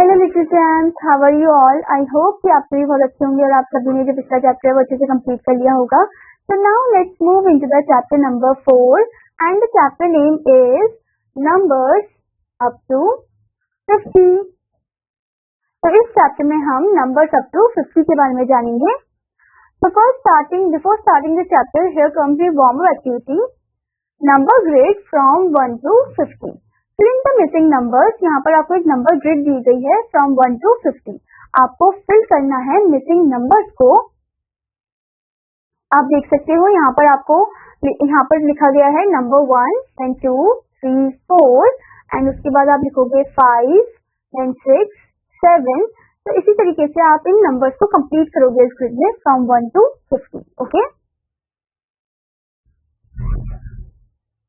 Hello little champs, how are you all. I hope कि आप सभी बहुत अच्छे होंगे और आप सभी ने जो पिछला चैप्टर है वो अच्छे से कंप्लीट कर लिया होगा। So now let's move into the chapter number 4 and the chapter name is numbers up to 50। तो इस चैप्टर में हम नंबर्स अप टू 50 के बारे में जानेंगे। Before starting the chapter, here comes the warm up activity, number grid from 1 to 50। Fill in the missing numbers. यहाँ पर आपको एक नंबर ग्रिड दी गई है फ्रॉम 1 to 50। आपको फिल करना है मिसिंग नंबर्स को। आप देख सकते हो यहाँ पर लिखा गया है नंबर 1, then 2, 3, 4 एंड उसके बाद आप लिखोगे 5, then 6, 7। तो इसी तरीके से आप इन नंबर्स को कंप्लीट करोगे इस ग्रिड में from 1 to 50। Okay,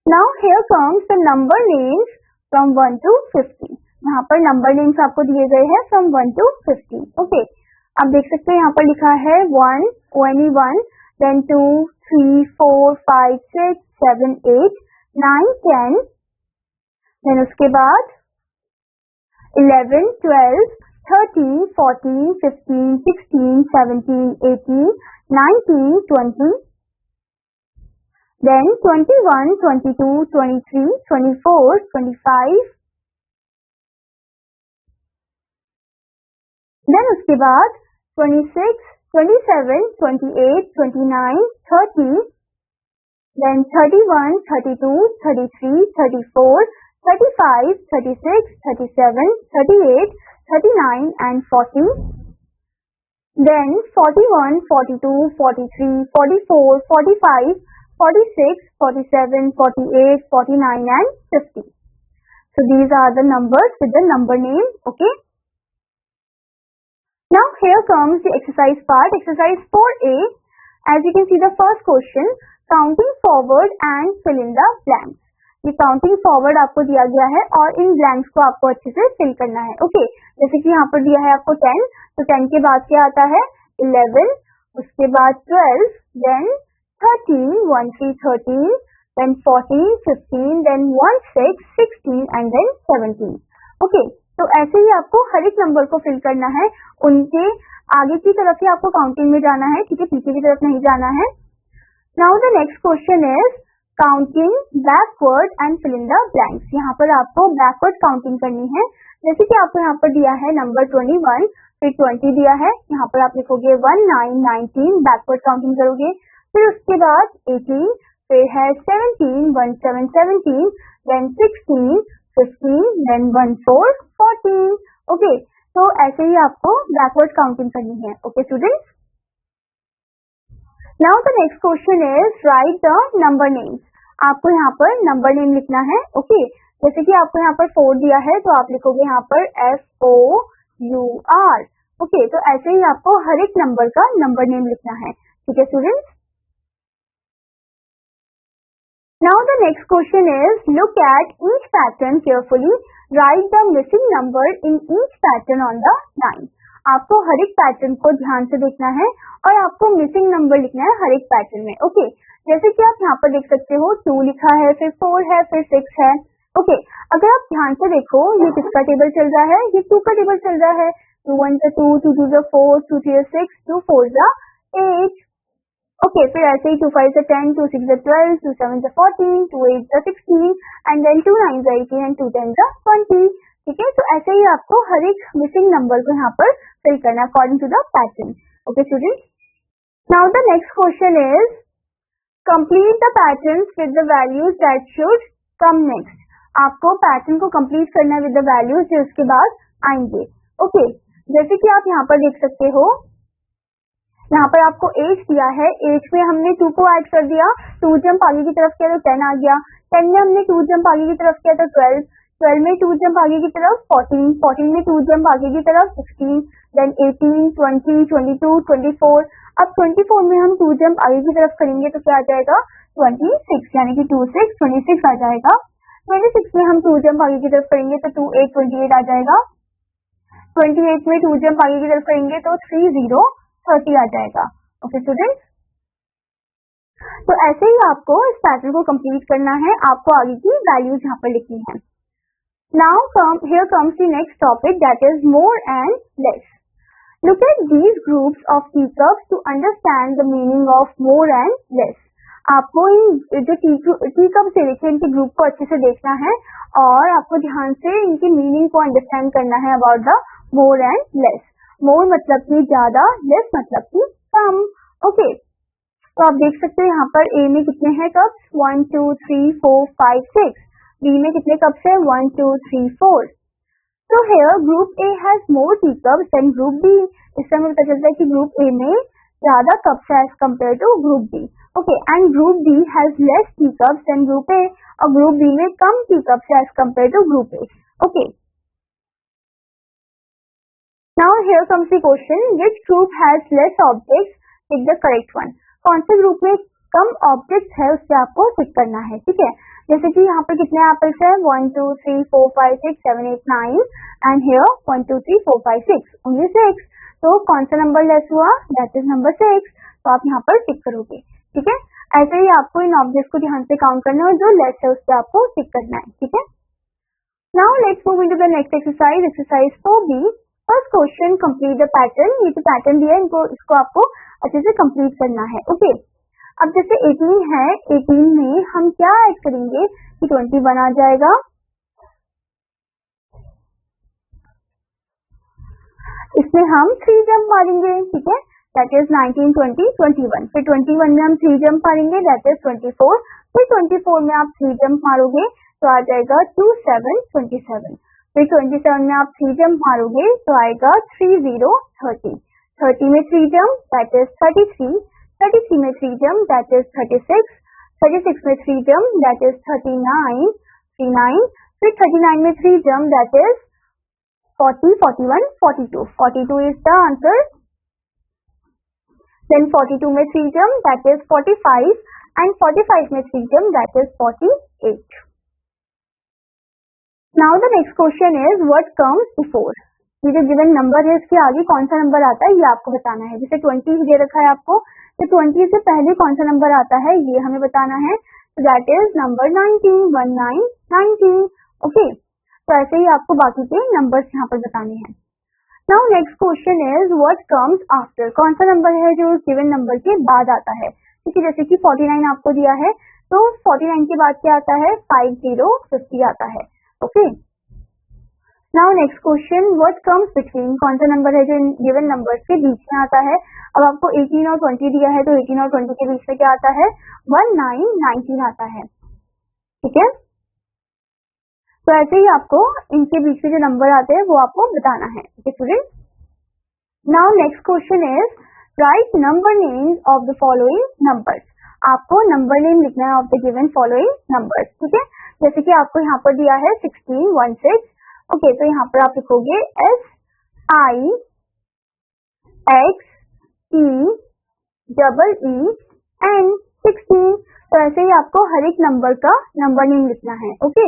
now here comes the number names from 1 to 50। यहाँ पर नंबर नेम्स आपको दिए गए हैं फ्रॉम 1 to 50। ओके, आप देख सकते हैं यहाँ पर लिखा है 1, only 1, then 2, 3, 4, 5, 6, 7, 8, 9, 10, then उसके बाद 11, 12, 13, 14, 15, 16, 17, 18, 19, 20, then 21, 22, 23, 24, 25, then उसके बाद 26, 27, 28, 29, 30, then 31, 32, 33, 34, 35, 36, 37, 38, 39 and 40, then 41, 42, 43, 44, 45, 46, 47, 48, 49 and 50. So these are the numbers with the number name. Okay. Now here comes the exercise part. Exercise 4A. As you can see the first question, counting forward and fill in the blanks. ये counting forward आपको दिया गया है और इन blanks को आपको अच्छे से फिल करना है। ओके, जैसे कि यहाँ पर दिया है आपको 10, तो 10 के बाद क्या आता है 11, उसके बाद 12, then 13, 1, 3, 13, then 14, 15, then 1, 6, 16 and then 17। Okay, तो ऐसे ही आपको हर एक नंबर को फिल करना है, उनके आगे की तरफ ही आपको काउंटिंग में जाना है, ठीक है, पीछे की तरफ नहीं जाना है। Now the next question is counting backward and fill in the blanks. यहाँ पर आपको बैकवर्ड काउंटिंग करनी है। जैसे कि आपको यहाँ पर दिया है नंबर 21, फिर 20 दिया है, यहाँ पर आप लिखोगे 1, 9, 19, बैकवर्ड काउंटिंग करोगे। फिर उसके बाद 18, फिर है 17, 1, 7, 17, then 16, 15, then 1, 4, 14। ओके, तो ऐसे ही आपको बैकवर्ड काउंटिंग करनी है। Okay students, now the next question is right the number names. आपको यहाँ पर नंबर नेम लिखना है। ओके, जैसे कि आपको यहाँ पर 4 दिया है तो आप लिखोगे यहाँ पर FOUR। ओके, तो ऐसे ही आपको हर एक नंबर का नंबर नेम लिखना है। ठीक है students, now the next question is look at each pattern carefully, write the missing number in each pattern on the line। आपको हर एक पैटर्न को ध्यान से देखना है और आपको मिसिंग नंबर लिखना है हर एक पैटर्न में। ओके, जैसे कि आप यहाँ पर देख सकते हो 2 लिखा है, फिर 4 है, फिर 6 है। ओके, अगर आप ध्यान से देखो ये किसका टेबल चल रहा है, ये 2 का टेबल चल रहा है। 2 1 2, 2 2 4, 2 3 6, 2 4 8। ओके, फिर ऐसे ही 2 5 10, 2 6 12, 2 7 14, 2 8 16 एंड देन 2 9 18 एंड 2 10 20। ठीक है, तो ऐसे ही आपको हर एक मिसिंग नंबर को यहाँ पर फिल करना according to the pattern. Okay students, now the next question is complete the patterns with the values that should come next. आपको पैटर्न को कंप्लीट करना है विद द वैल्यूज जो उसके बाद आएंगे। ओके, जैसे कि आप यहाँ पर देख सकते हो, यहाँ पर आपको एज दिया है, एज में हमने 2 को ऐड कर दिया, 2 जंप आगे की तरफ किया तो 10 आ गया, 10 में हमने 2 जंप आगे की तरफ किया तो 12, 12 में 2 जंप आगे की तरफ 14, 14 में 2 जंप आगे की तरफ 16, देन 18, 20, 22, 24। अब 24 में हम 2 जंप आगे की तरफ करेंगे तो क्या आ जाएगा 26, यानी कि 2 6 26 आ जाएगा। 26 में हम 2 जंप आगे की तरफ करेंगे तो 2 8 28 आ जाएगा। 28 में 2 जंप आगे की तरफ करेंगे तो 3 0 30 आ जाएगा। ओके स्टूडेंट्स, तो ऐसे ही आपको इस पैटर्न को कंप्लीट करना है, आपको आगे की वैल्यूज यहाँ पर लिखनी है। Here comes the next topic, that is more and less. Look at these groups of teacups to understand the meaning of more and less. आपको इन जो टीकप्स दे रखे हैं इनके ग्रुप को अच्छे से देखना है और आपको ध्यान से इनकी मीनिंग को अंडरस्टैंड करना है about the more and less. More मतलब कि ज्यादा, लेस मतलब कि कम. ओके, तो आप देख सकते हैं यहाँ पर ए में कितने हैं कप्स, 1 2 3 4 5 6. बी में कितने कप्स है, 1 2 3 4. So here group A has more teacups than group B. इससे हमें पता चलता है कि ग्रुप A में ज्यादा कप्स है as compared to group B. Okay, and group B has less teacups than group A. और group B में कम teacups है as compared to group A. Okay. Now here comes the question, which group has less objects? Pick the correct one. कौन से group में कम objects है उससे आपको टिक करना है. ठीक है, जैसे कि यहाँ पर कितने एप्पल्स है, 1 2 3 4 5 6 7 8 9 एंड हियर 1 2 3 4 5 6, ओनली 6. तो कौन सा नंबर लेस हुआ, दैट इज नंबर 6. तो आप यहाँ पर टिक करोगे. ठीक है, ऐसे ही आपको इन ऑब्जेक्ट्स को ध्यान से काउंट करना है और जो लेस है उस पर आपको टिक करना है. ठीक है, now let's move into the next exercise, exercise 4B. First question, complete the pattern. ये जो पैटर्न दिया है इसको आपको अच्छे से कंप्लीट करना है. ओके, अब जैसे 18 है, 18 में हम क्या ऐड करेंगे कि 21 आ जाएगा. इसमें हम 3 जंप मारेंगे. ठीक है, दैट इज 19 20 21. फिर 21 में हम 3 जंप मारेंगे, दैट इज 24. फिर 24 में आप 3 जंप मारोगे तो आ जाएगा 2 7 27. फिर 27 में आप 3 जंप मारोगे तो आएगा 3 0 30. 30 में 3 जंप, दैट इज 33. 33 में 3 जंप, दैट इज 36. 36 में 3 जंप, दैट इज 39. 39. फिर 39 में 3 jump, that is 40 41 42. 42 is the answer. Then 42 में 3 jump, that is 45, and 45 में 3 jump, that is 48. Now the next question is what comes before. ये जो given number है इसके आगे कौन सा नंबर आता है ये आपको बताना है. जैसे 20 दे रखा है आपको, तो 20 से पहले कौन सा नंबर आता है ये हमें बताना है. So that is number 19. 19 19. Okay. तो ऐसे ही आपको बाकी के नंबर्स यहाँ पर बताने हैं. Now next question is what comes after. कौन सा नंबर है जो गिवन नंबर के बाद आता है. क्योंकि जैसे कि 49 आपको दिया है तो 49 के बाद क्या आता है, 50 50 आता है. Okay, now next question, what comes between. कौन सा नंबर है जो गिवन नंबर्स के बीच में आता है. अब आपको 18 और 20 दिया है तो 18 और 20 के बीच में क्या आता है, 19 19 आता है. ठीक है, तो ऐसे ही आपको इनके बीच में जो नंबर आते हैं वो आपको बताना है. Okay student, now next question is right number names of the following numbers. आपको नंबर नेम लिखना है of the given following numbers. ठीक है, जैसे कि आपको यहाँ पर दिया है 16 16. ओके, तो यहाँ पर आप लिखोगे SIXEEN 16. तो ऐसे ही आपको हर एक नंबर का नंबर नेम लिखना है. Okay,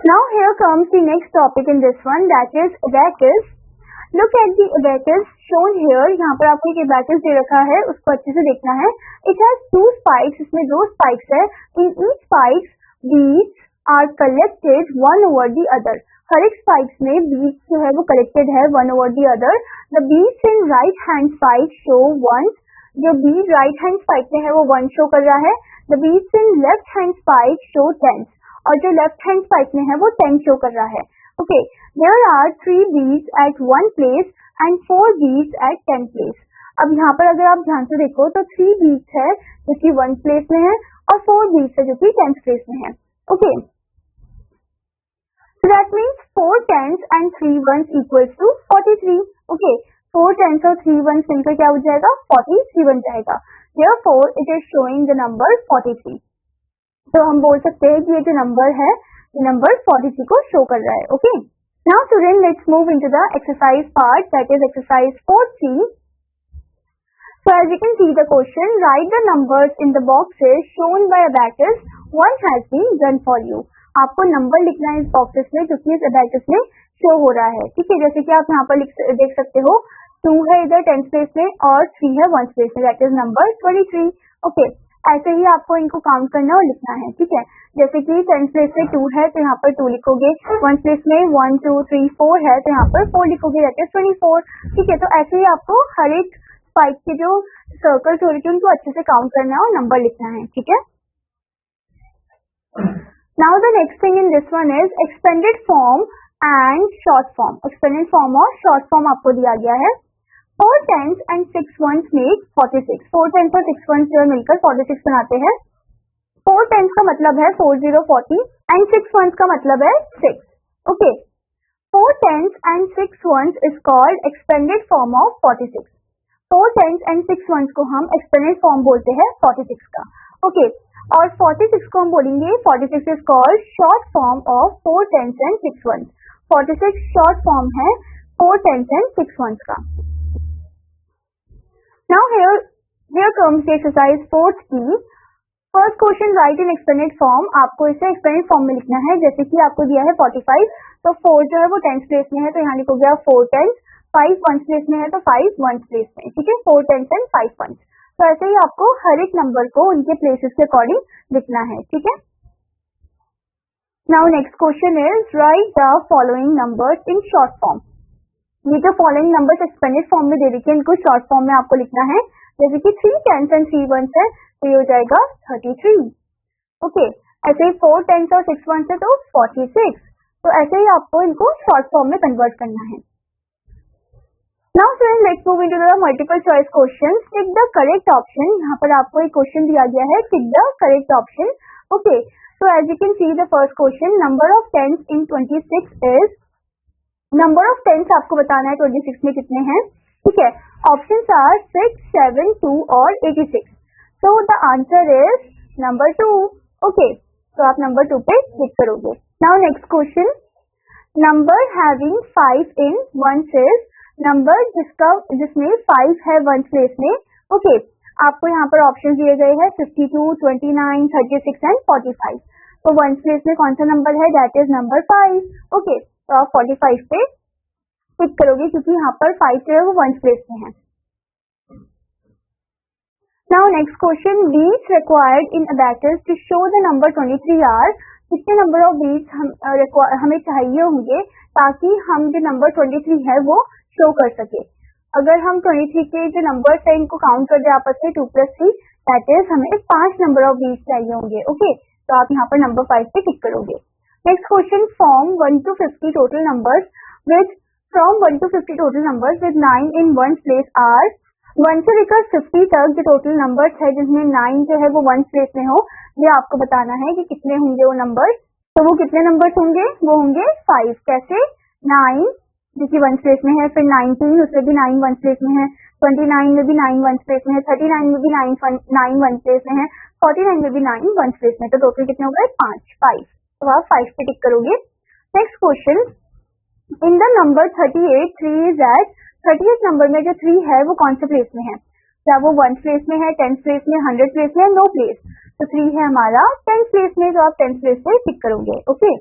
now here comes the next topic in this one, that is abacus. Look at the abacus shown here. यहाँ पर आपको एक abacus दे रखा है, उसको अच्छे से देखना है. It has 2 spikes. इसमें 2 spikes है. In each spikes beads are collected one over the other. हर एक spikes में beads जो है वो collected है one over the other. The beads in right hand spike show ones. जो bead right hand spike में है वो 1 show कर रहा है. The beads in left hand spike show 10. और जो लेफ्ट हैंड स्पाइक में है वो 10 शो कर रहा है. Okay, there are 3 beads at 1 place and 4 beads at 10 place. अब यहाँ पर अगर आप ध्यान से देखो तो 3 बीड्स है जो कि 1 प्लेस में है और 4 बीड्स है जो कि 10 प्लेस में है. Okay, so that means 4 tens and 3 ones equals to 43. Okay, 4 tens और 3 ones मिलकर क्या हो जाएगा, 43 बन जाएगा. Therefore it is showing the number 43. तो हम बोल सकते हैं कि ये जो नंबर है ये नंबर 43 को शो कर रहा है. Okay, now student let's move into the exercise part, that is exercise 4C. So as you can see the question, write the numbers in the boxes shown by abacus. One has been done for you. आपको number लिखना है इस boxes में जो कि इस abacus में show हो रहा है. ठीक है, जैसे कि आप यहाँ पर देख सकते हो 2 है इधर 10th प्लेस में और 3 है 1st प्लेस में, दैट इज नंबर 23. ओके, ऐसे ही आपको इनको काउंट करना और लिखना है, ठीक है। जैसे कि 10 प्लेस में 2 है तो यहाँ पर 2 लिखोगे, 1 प्लेस में 1 2 3 4 है तो यहाँ पर 4 लिखोगे, दैट इज 24, ठीक है। तो ऐसे ही आपको हर एक 5 के जो सर्कल्स हो रहे थे उनको अच्छे से काउंट करना है और नंबर लिखना है, ठीक है। Now the next thing in this one is expanded form and short form. Expanded form और शॉर्ट फॉर्म आपको दिया गया है। 4 10s and 6 1s make 46। 4 10s और 6 1s जो मिलकर 46 बनाते हैं। 4 10s का मतलब है 40 40 एंड 6 1s का मतलब है 6। Okay, 4 10s and 6 1s is called expanded form of 46। 4 10s and 6 1s को हम expanded form बोलते हैं 46 का। ओके, और 46 को हम बोलेंगे 46 is called short form of 4 10s and 6 1s। 46 short form है 4 10s and 6 1s का। Now here comes the exercise 4th key। First question, write in expanded form। आपको इसे expanded form में लिखना है। जैसे कि आपको दिया है 45, तो 4 जो है वो 10s प्लेस में है तो यहाँ लिखोगे 4 10s, 5 1s प्लेस में है तो 5 1s प्लेस में, ठीक है। 4 10s and 5 1s। तो ऐसे ही आपको हर एक नंबर को उनके प्लेसेस के अकॉर्डिंग लिखना है, ठीक है। Now next question is write the following numbers in short form। ये जो फॉलोइंग नंबर्स एक्सपेंडेड फॉर्म में दे रखी है इनको शॉर्ट फॉर्म में आपको लिखना है। जैसे कि 3 10s and 3 1s है तो ये हो जाएगा 33। ओके, ऐसे ही 4 10s और 6 1s है तो 46। तो ऐसे ही आपको इनको शॉर्ट फॉर्म में कन्वर्ट करना है। Now friends let's move into the multiple choice question. Tick the correct option. यहाँ पर आपको एक क्वेश्चन दिया गया है, tick the correct option. Okay, so as you can see the first question, number of 10s in 26 is, number of 10s आपको बताना है 26 में कितने हैं, ठीक है। ऑप्शंस आर 6 7 2 और 86। So the answer is number 2। Okay, तो आप नंबर 2 पे क्लिक करोगे। Now next question, number having 5 in 1s is, number जिसमें 5 है 1s प्लेस में। ओके, आपको यहाँ पर ऑप्शन दिए गए हैं 52 29 36 एंड 45। तो 1s प्लेस में कौन सा नंबर है, दैट इज नंबर 5। ओके, तो आप 45 पे टिक करोगे क्योंकि यहाँ पर 5 जो है वो 1s प्लेस में है। Now next question, beads required in abacus to show the number 23 are. कितने नंबर ऑफ बीट्स हमें चाहिए होंगे ताकि हम जो नंबर 23 है वो शो कर सके। अगर हम 23 के जो नंबर्स है इनको काउंट कर दे आपस में 2 + 3, दैट इज हमें 5 नंबर ऑफ बीट्स चाहिए होंगे। ओके, तो आप यहाँ पर नंबर 5 पे टिक करोगे। Next question, form 1 to 50 total numbers with, from 1 to 50 total numbers with 9 in 1s place are. 1 से लेकर 50 तक जो टोटल नंबर्स है जिसमें 9 जो है वो 1s प्लेस में हो, ये आपको बताना है कि कितने होंगे वो नंबर्स। तो वो कितने नंबर्स होंगे, वो होंगे 5। कैसे, 9 जो कि 1s प्लेस में है, फिर 19 उसमें भी 9 1s प्लेस में है, 29 में भी 9 1s प्लेस में है, 39 में भी 9 1s प्लेस में है, 49 में भी 9 1s प्लेस में। तो टोटल कितने हो गए, 5। तो आप 5 पे टिक करोगे। Next question, in the number 38 3 is at, 38 number में जो 3 है वो कौन से प्लेस में है, क्या वो 1s प्लेस में है, 10s प्लेस में, 100 प्लेस में, नो प्लेस। तो 3 है हमारा 10s प्लेस में, तो आप 10s प्लेस पे टिक करोगे। Okay,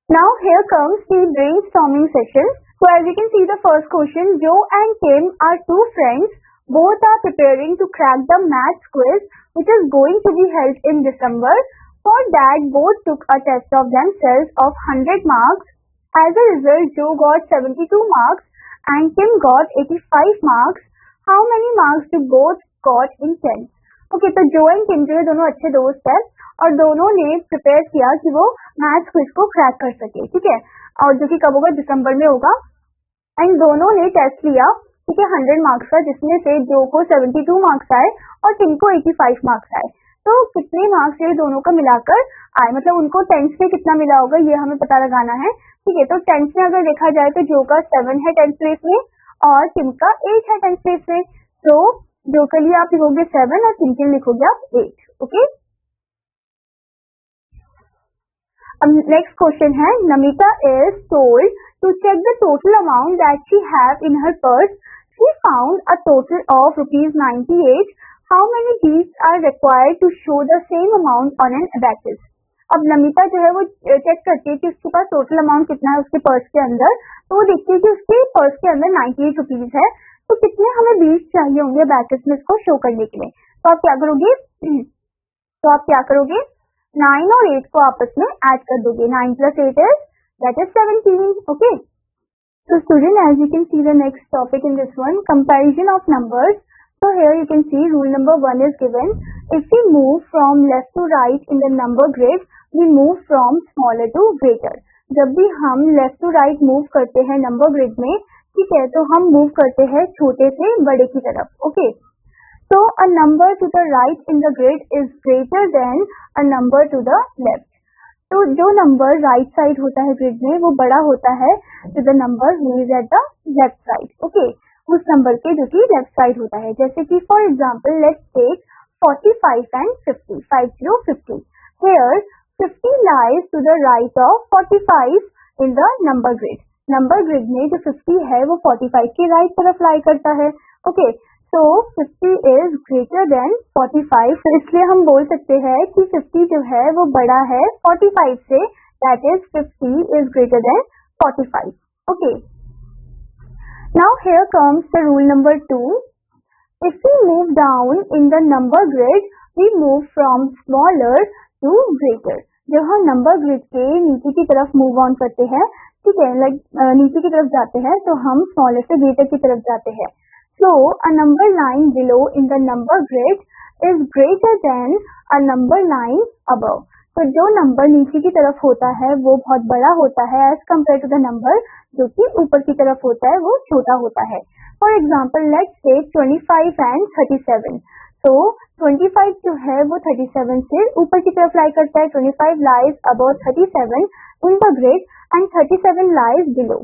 now here comes the brainstorming session. So as you can see the first question, Jo and Kim are 2 friends, both are preparing to crack the maths quiz which is going to be held in December. For that, both took a test of themselves of 100 marks. As a result, Joe got 72 marks and Kim got 85 marks. How many marks do both got in 10? Okay, तो जो and किम जो है दोनों अच्छे दोस्त है और दोनों ने प्रिपेयर किया कि वो मैथ्स क्विज को क्रैक कर सके, ठीक है। और जो कि कब होगा, दिसंबर में होगा। एंड दोनों ने टेस्ट लिया, ठीक है, 100 मार्क्स का, जिसमें से जो को 72 मार्क्स आए और किम को 85 मार्क्स आए। तो कितने मार्क्स ये दोनों का मिलाकर आए, मतलब उनको 10s में कितना मिला होगा ये हमें पता लगाना है, ठीक है। तो 10s में अगर देखा जाए तो जो का 7 है 10th प्लेस में और किम का 8 है 10th प्लेस में। तो जो के लिए आप लिखोगे 7 और किम के लिए लिखोगे आप 8। ओके, अब नेक्स्ट क्वेश्चन है, Namita is told to check the total amount that she have in her purse. She found a total of ₹98. How many beads are required to show the same amount on an abacus? अब नमिता जो है वो check करती है कि उसके पास total amount कितना है उसके पर्स के अंदर। तो वो देखती है कि उसके पर्स के अंदर 98 रुपीज है, तो कितने हमें बीट्स चाहिए होंगे ब्रैकेट्स में इसको शो करने के लिए? तो आप क्या करोगे 9 और 8 को आपस में ऐड कर दोगे. 9 plus 8 is that is 17. Okay. So student, as you can see the next topic in this one, comparison of numbers. So here you can see rule number 1 is given. If we move from left to right in the number grid, we move from smaller to greater. जब भी हम left to right move करते हैं number grid में, ठीक है, तो हम मूव करते हैं छोटे से बड़े की तरफ. Okay, so a number to the right in the grid is greater than a number to the left. तो जो नंबर राइट साइड होता है ग्रिड में वो बड़ा होता है to the number who is at the left side. Okay, उस नंबर के जो कि लेफ्ट साइड होता है. जैसे कि for example let's take 45 and 50. 50. Here 50 lies to the right of 45 in the number grid. Number grid में जो 50 है वो 45 के राइट तरफ लाई करता है. Okay, so 50 is greater than 45. तो इसलिए हम बोल सकते हैं कि 50 जो है वो बड़ा है 45 से. that is 50 is greater than 45. Okay. Now here comes the rule number 2. If we move down in the number grid, we move from smaller to greater. जब हम नंबर ग्रिड के नीचे की तरफ मूव ऑन करते हैं, ठीक है, नीचे की तरफ जाते हैं, तो हम स्मॉलर से ग्रेटर की तरफ जाते हैं. So a number line below in the number grid is greater than a number line above. तो जो नंबर नीचे की तरफ होता है वो बहुत बड़ा होता है as compared to the number जो कि ऊपर की तरफ होता है वो छोटा होता है. For example, let's say 25 and 37. तो 25 जो है वो 37 से ऊपर की तरफ लाई करता है. 25 lies above 37 in the grid and 37 lies below.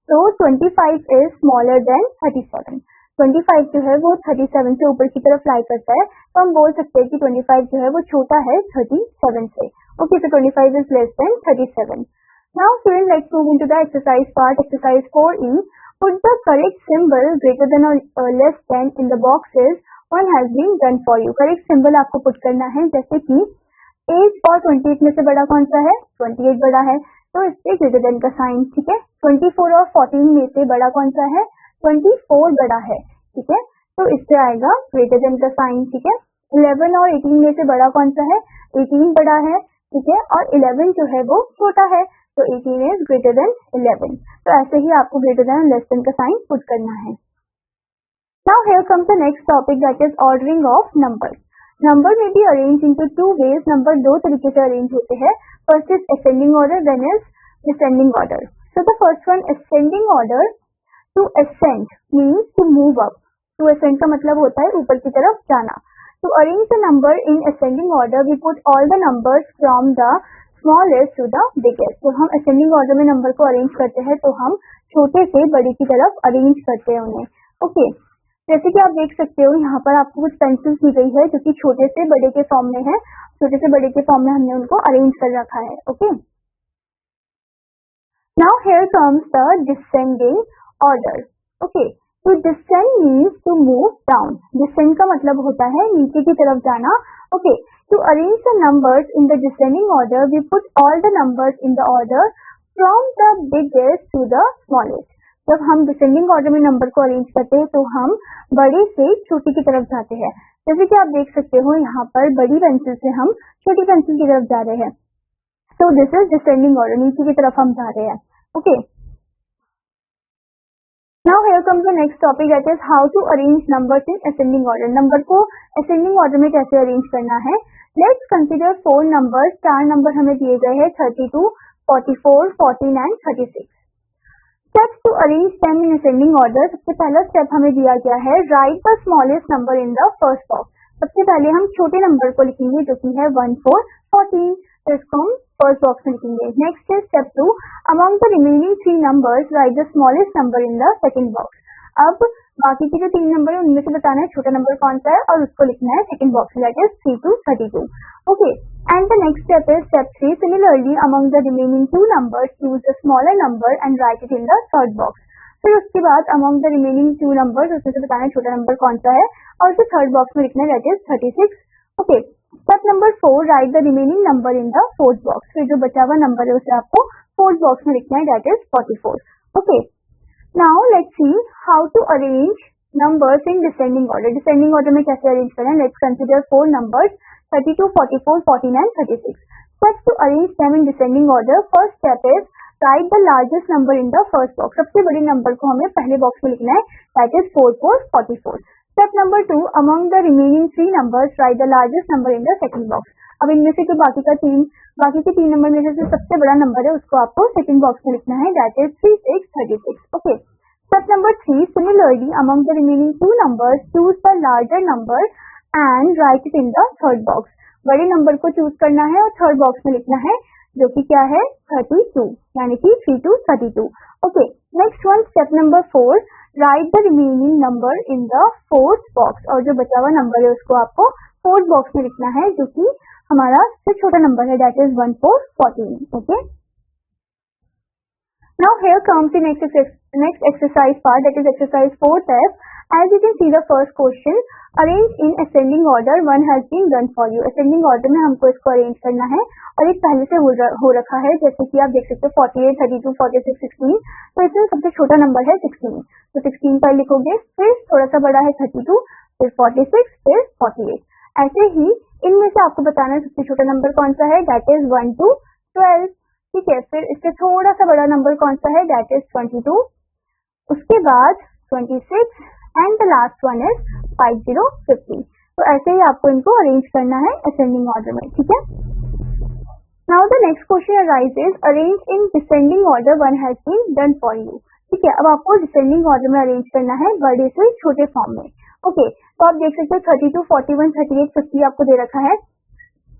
So 25 is smaller than 37. 25 जो है वो 37 से ऊपर की तरफ लाई करता है, तो हम बोल सकते हैं कि 25 जो है वो छोटा है 37 से. Okay, so 25 is less than 37. Now student, let's move into the exercise part. Exercise 4E. Put the correct symbol greater than or less than in the boxes. One has been done for you. Correct symbol आपको put करना है. जैसे कि 8 और 28 में से बड़ा कौन सा है? 28 बड़ा है, तो इस पे ग्रेटर देन का साइन. ठीक है. 24 और 14 में से बड़ा कौन सा है? 24 बड़ा है. ठीक है, तो इस पे आएगा ग्रेटर देन का साइन. ठीक है. 11 और 18 में से बड़ा कौन सा है? 18 बड़ा है. ठीक है, और 11 जो है वो छोटा है, तो 18 is greater than 11. तो ऐसे ही आपको ग्रेटर देन लेस देन का साइन पुट करना है. Now here comes the next topic, that is ordering of numbers. Number may be arranged into two ways. Number दो तरीके से अरेंज होते हैं. First is ascending order, then is descending order. So the first one, ascending order. To ascend means to move up. To ascend का मतलब होता है ऊपर की तरफ जाना. To arrange the number in ascending order, we put all the numbers from the smallest to the biggest. तो हम ascending order में नंबर को अरेंज करते हैं, तो हम छोटे से बड़े की तरफ अरेंज करते हैं उन्हें. ओके, जैसे कि आप देख सकते हो यहाँ पर आपको कुछ पेंसिल्स दी गई है जो कि छोटे से बड़े के फॉर्म में है. छोटे से बड़े के फॉर्म में हमने उनको अरेंज कर रखा है. Okay, now here comes the descending order. Okay, तो descend means to move down. Descend का मतलब होता है नीचे की तरफ जाना. Okay, to arrange the numbers in the descending order, we put all the numbers in the order from the biggest to the smallest. जब हम डिसेंडिंग ऑर्डर में नंबर को अरेंज करते हैं तो हम बड़े से छोटे की तरफ जाते हैं. जैसे कि आप देख सकते हो यहाँ पर बड़ी पेंसिल से हम छोटी पेंसिल की तरफ जा रहे हैं. So this is descending order, नीचे की तरफ हम जा रहे हैं. Okay. Now here comes the next topic, that is how to arrange numbers in ascending order. Number को ascending order में कैसे अरेंज करना है. Let's consider 4 numbers. 4 नंबर हमें दिए गए हैं 32, 44, 14 and 36. Steps to arrange them in ascending order. सबसे पहला स्टेप हमें दिया गया है write the smallest number in the first box. सबसे पहले हम छोटे नंबर को लिखेंगे जो कि है 1, 4, 14. तो इसको हम फर्स्ट बॉक्स में लिखेंगे. नेक्स्ट है step 2. Among the remaining 3 numbers right the smallest number in the second box. अब बाकी के जो 3 नंबर है उनमें से बताना है छोटा नंबर कौन सा है और उसको लिखना है सेकंड बॉक्स में, that is 3 to 32. Okay, and the next step is step 3. Similarly among the remaining 2 numbers choose the smaller number and right it in the third box. फिर उसके बाद अमंग द रिमेनिंग 2 नंबर्स उसमें से बताना है छोटा number कौन सा है और उसे थर्ड बॉक्स में लिखना है, that is 36. Okay, step number 4. Right the remaining number in the fourth box. फिर जो बचा हुआ नंबर है उसे आपको फोर्थ बॉक्स में लिखना है, that is 44. Okay, now let's see how to arrange numbers in descending order. Descending order में कैसे अरेंज करें? Let's consider 4 numbers 32, 44, 49, 36. Steps to arrange them in descending order. First step is write the largest number in the first box. सबसे बड़े number को हमें पहले box में लिखना है, that is 4, 4, 44. Step number 2, among the remaining 3 numbers write the largest number in the second box. अब इनमें से जो बाकी के 3 नंबर में से सबसे बड़ा नंबर है उसको आपको सेकंड बॉक्स में लिखना है, that is 3, 6, 36. Okay. Step number 3, similarly among the remaining 2 numbers choose the larger number and write it in the third box. बड़े नंबर को चूज करना है और थर्ड बॉक्स में लिखना है, जो कि क्या है 32, यानी कि 3 to 32. Okay, next one step number 4, right the remaining number in the fourth box. और जो बचा हुआ नंबर है उसको आपको फोर्थ बॉक्स में लिखना है, जो कि हमारा सबसे छोटा नंबर है, that is 1, 4, 14. Okay, now here comes the next exercise part, that is exercise 4F. As you can see the first question, arrange in ascending order. One has been done for you. Ascending order में हमको इसको arrange करना है और एक पहले से हो रखा है, जैसे कि आप देख सकते हो 48, 32, 46, 16. तो इसमें सबसे छोटा नंबर है 16, तो 16 पर लिखोगे, फिर थोड़ा सा बड़ा है 32, फिर 46, फिर 48. ऐसे ही इनमें से आपको बताना है सबसे छोटा नंबर कौन सा है, दैट इज 1 to 12. ठीक है, फिर इससे थोड़ा सा बड़ा नंबर कौन सा है, दैट इज 22. उसके बाद 26 and the last one is 50, 50. तो ऐसे ही आपको इनको अरेंज करना है असेंडिंग ऑर्डर में. ठीक है, now the next question arises, arrange in descending order. One has been done for you. ठीक है, अब आपको डिसेंडिंग ऑर्डर में अरेंज करना है बड़े से छोटे फॉर्म में. ओके, तो आप देख सकते हो 32, 41, 38, 50 आपको दे रखा है.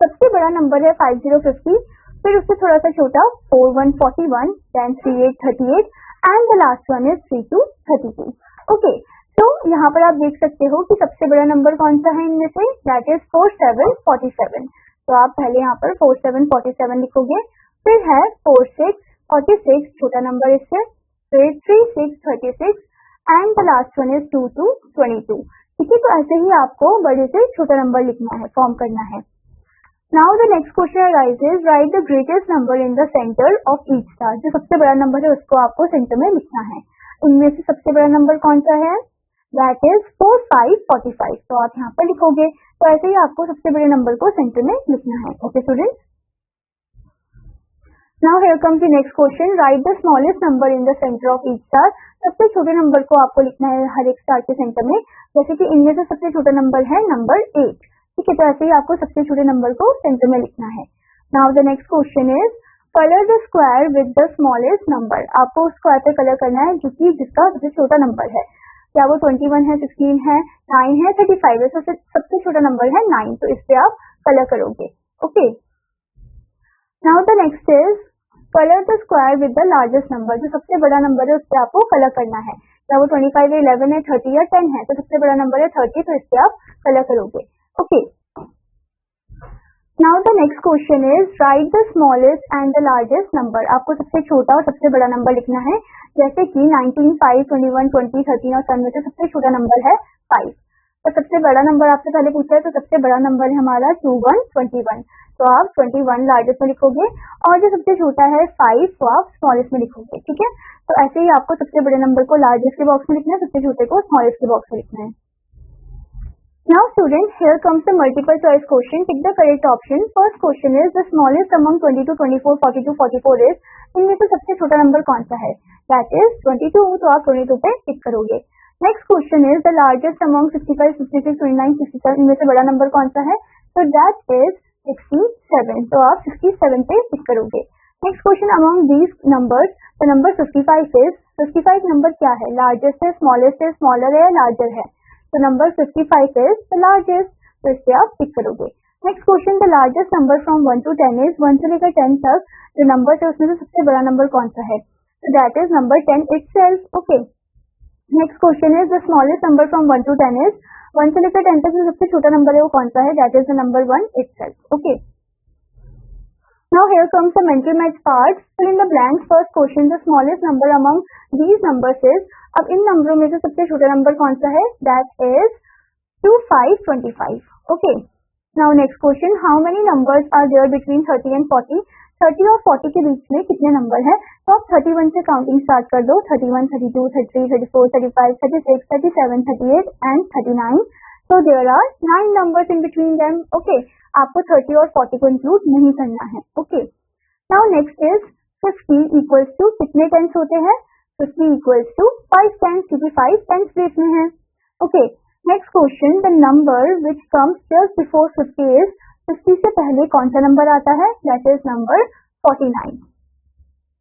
सबसे बड़ा नंबर है 50, 50, फिर उससे थोड़ा सा छोटा 41, 41, then 38, 38 and the last one is 32, 32. Okay, तो यहाँ पर आप देख सकते हो कि सबसे बड़ा नंबर कौन सा है इनमें से, दैट इज 47, 47. तो आप पहले यहाँ पर 47, 47 लिखोगे, फिर है 46, 46 छोटा नंबर इससे, फिर 36, 36 and the last one is 22, 22. ठीक है, तो ऐसे ही आपको बड़े से छोटा नंबर लिखना है, फॉर्म करना है. Now the next question arises, write the greatest number in the center of each star. जो सबसे बड़ा नंबर है उसको आपको सेंटर में लिखना है. उनमें से सबसे बड़ा नंबर कौन सा है, दैट इज 4, 5, 45. तो आप यहाँ पर लिखोगे. तो ऐसे ही आपको सबसे बड़े नंबर को सेंटर में लिखना है. Okay students, now here comes the next question, write the smallest number in the center of each star. सबसे छोटे नंबर को आपको लिखना है हर एक स्टार के सेंटर में. जैसे कि इनमें से सबसे छोटा नंबर है नंबर 8. ठीक है, तो ऐसे ही आपको सबसे छोटे नंबर को सेंटर में लिखना है. Now the next question is, colour the square with the smallest number. आपको स्क्वायर पे कलर करना है जिसका सबसे छोटा नंबर है. क्या वो 21 है, 16 है, 9 है, 35 है. सबसे छोटा नंबर है 9, तो इस पे आप कलर करोगे. Okay, now the next is, colour the square with the largest number. जो सबसे बड़ा नंबर है उस पे आपको कलर करना है. क्या वो 25 है, 11 है, 30 या 10 है. तो सबसे बड़ा नंबर है 30, तो इस पे आप कलर करोगे. Okay, now the next question is, right the smallest and the largest number. आपको सबसे छोटा और सबसे बड़ा नंबर लिखना है. जैसे कि 19, 5, 21, 20, 13 और 10 में से सबसे छोटा नंबर है 5. तो सबसे बड़ा नंबर आपसे पहले पूछा है, तो सबसे बड़ा नंबर है हमारा 21, 21. तो आप 21 लार्जेस्ट में लिखोगे और जो सबसे छोटा है 5 को आप स्मॉलेस्ट में लिखोगे. ठीक है, तो ऐसे ही आपको सबसे बड़े नंबर को लार्जेस्ट के बॉक्स में लिखना है, सबसे छोटे को स्मॉलेस्ट के बॉक्स में लिखना है. Now students, here comes the multiple choice question. Pick the correct option. First question is, the smallest among 22, 24, 42, 44 is. इनमें से सबसे छोटा नंबर कौन सा है, that is 22. तो आप 22 पे टिक करोगे. Next question is, the largest among 65, 56, 29, 67. इनमें से बड़ा नंबर कौन सा है, so that is 67. तो आप 67 पे टिक करोगे. Next question, among these numbers, the number 55 is. 55 number क्या है, लार्जेस्ट है, स्मॉलेस्ट है, स्मॉलर है या लार्जर है. तो नंबर 55 इज द लार्जेस्ट, तो इससे आप टिक करोगे. Next question, the largest number from 1 to 10 is. 1 से लेकर 10 तक जो नंबर है उसमें से सबसे बड़ा नंबर कौन सा है, तो that is number 10 itself. Okay, next question is, the smallest number from 1 to 10 is. 1 से लेकर 10 तक जो सबसे छोटा नंबर है वो कौन सा है, that is the number 1 itself. Okay, now here comes the mental math part. Fill in the blanks. First question, the smallest number among these numbers is. अब इन नंबरों में से सबसे छोटा नंबर कौन सा है, that is 2, 5, 25. Okay, now next question, how many numbers are there between 30 and 40. 30 और 40 के बीच में कितने नंबर है, तो आप 31 से काउंटिंग स्टार्ट कर दो। 31, 32, 33, 34, 35, 36, 37, 38 and 39। So there are 9 numbers in between them. Okay, आपको 30 और 40 को इंक्लूड नहीं करना है। Okay, now next is 50 equals to कितने टेंस होते हैं, 50 equals to 5 tens, क्योंकि 5 टेंस प्लेस में है। Okay, next question, the number which comes just before 50 is 50 से पहले कौन सा नंबर आता है, that is number 49.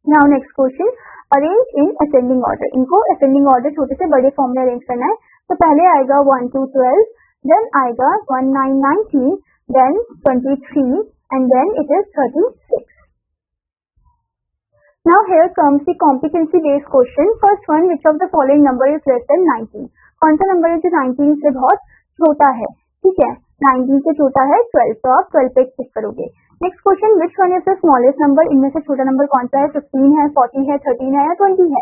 Now next question, arrange in ascending order. इनको ascending order छोटे से बड़े फॉर्म में अरेंज करना है। तो पहले आएगा 1 to 12, then आएगा 1, 9, 19, then 23 and then it is 36. Now here comes the competency based question. First one, which of the following number is less than 19? कौन सा नंबर है जो 19 से बहुत छोटा है, ठीक है, 19 से छोटा है 12, तो आप 12 पे टिक करोगे। Next question, which one is the smallest number, इनमें से छोटा नंबर कौन सा है, 15 है, 40 है, 13 है या 20 है,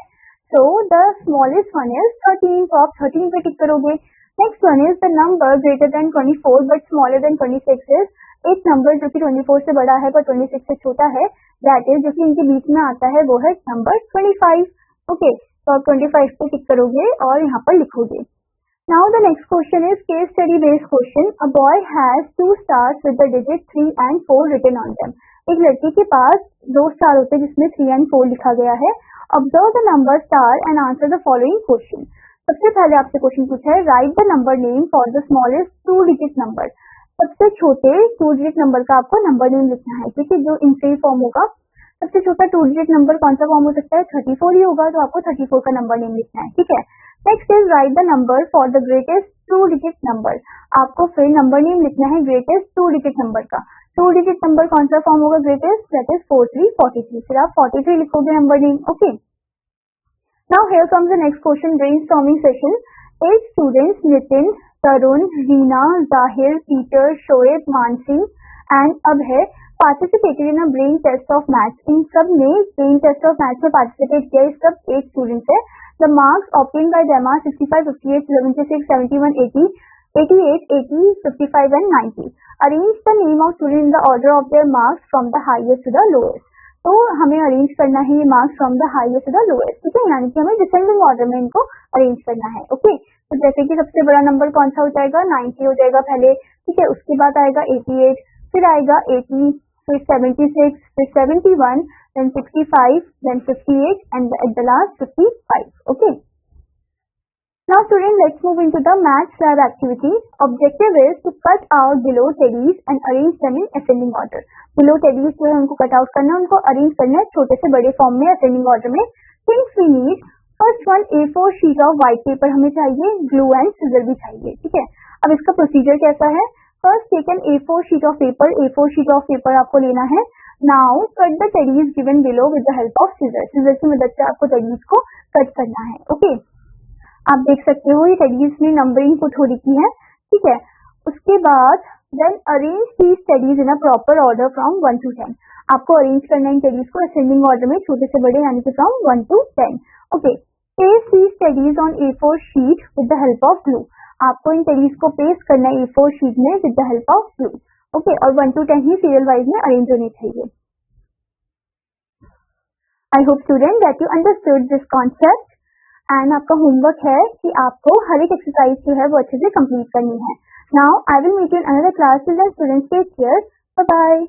so the smallest one is 13, तो आप 13 पे टिक करोगे। Next one is the number greater than 24 but smaller than 26 is, एक नंबर जो कि 24 से बड़ा है पर 26 से छोटा है, दैट इज जो कि इनके बीच में आता है वो है नंबर 25। ओके, तो आप 25 पे टिक करोगे और यहाँ पर लिखोगे। Now the next question is case study based question. A boy has 2 stars with the digit 3 and 4 written on them. एक लड़के के पास 2 स्टार होते हैं जिसमें 3 and 4 लिखा गया है। Observe the number star and answer the following question. सबसे पहले आपसे क्वेश्चन पूछा है, write the number name for the smallest 2 digit number. सबसे छोटे 2 digit नंबर का आपको नंबर नेम लिखना है, ठीक है, जो इनसे फॉर्म होगा। सबसे छोटा 2 digit नंबर कौन सा फॉर्म हो सकता है, 34 ही होगा, तो आपको 34 का नंबर नेम लिखना है, ठीक है। Next is right the number for the greatest 2 digit number. आपको फिर नंबर नेम लिखना है ग्रेटेस्ट 2 digit नंबर का। 2 digit नंबर कौन सा फॉर्म होगा ग्रेटेस्ट, दैट इज 4343, फिर आप 43 लिखोगे number name. Okay, now here comes the next question, brainstorming session. 8 students Nitin, Tarun, Reena, Zahir, Peter, Shoaib, Mansi and Abhay participated in a brain test of maths. इन सब ने ब्रेन टेस्ट ऑफ मैथ्स में पार्टिसिपेट किया। इस सब 8 स्टूडेंट्स है। The marks obtained by them are 65, 58, 76, 71, 80, 88, 80, 55 and 90. Arrange the name of students in the order of their marks from the highest to the lowest. तो हमें अरेंज करना है ये marks from the highest to the lowest, ठीक है, यानी कि हमें डिसेंडिंग ऑर्डर में इनको अरेंज करना है। ओके, तो जैसे कि सबसे बड़ा नंबर कौन सा हो जाएगा, 90 हो जाएगा पहले, ठीक है, उसके बाद आएगा 88, फिर आएगा 80, फिर 76, फिर 71, then 65, then 58 and at the last 55. Okay. Now students, let's move into the maths lab activity. Objective is to cut out below teddies and arrange them in ascending order. Below teddies जो है उनको cut out करना है, उनको arrange करना है छोटे से बड़े फॉर्म में ascending order में। Things we need, first one A4 sheet of white paper हमें चाहिए, glue and scissor भी चाहिए, ठीक है। अब इसका प्रोसीजर कैसा है, first take an A4 sheet of paper, A4 sheet of paper आपको लेना है। Now cut the teddies given below with the help of scissors. Scissors की मदद से आपको teddies को कट करना है। ओके, आप देख सकते हो ये teddies में नंबरिंग पुट हो रखी है, ठीक है। उसके बाद then arrange these teddies in a proper order from 1 to 10. आपको अरेंज करना है इन teddies को ascending order में, छोटे से बड़े यानी कि from 1 to 10. Okay, paste these teddies on A4 sheet with the help of glue. आपको इन teddies को पेस्ट करना है A4 sheet में with the help of glue. Okay, और 1 to 10 ही सीरियल वाइज में अरेंज होने चाहिए। I hope student that you understood this concept, and आपका होमवर्क है कि आपको हर एक एक्सरसाइज जो है वो अच्छे से कंप्लीट करनी है। Now I will meet you in another class. Till then students take care, bye bye.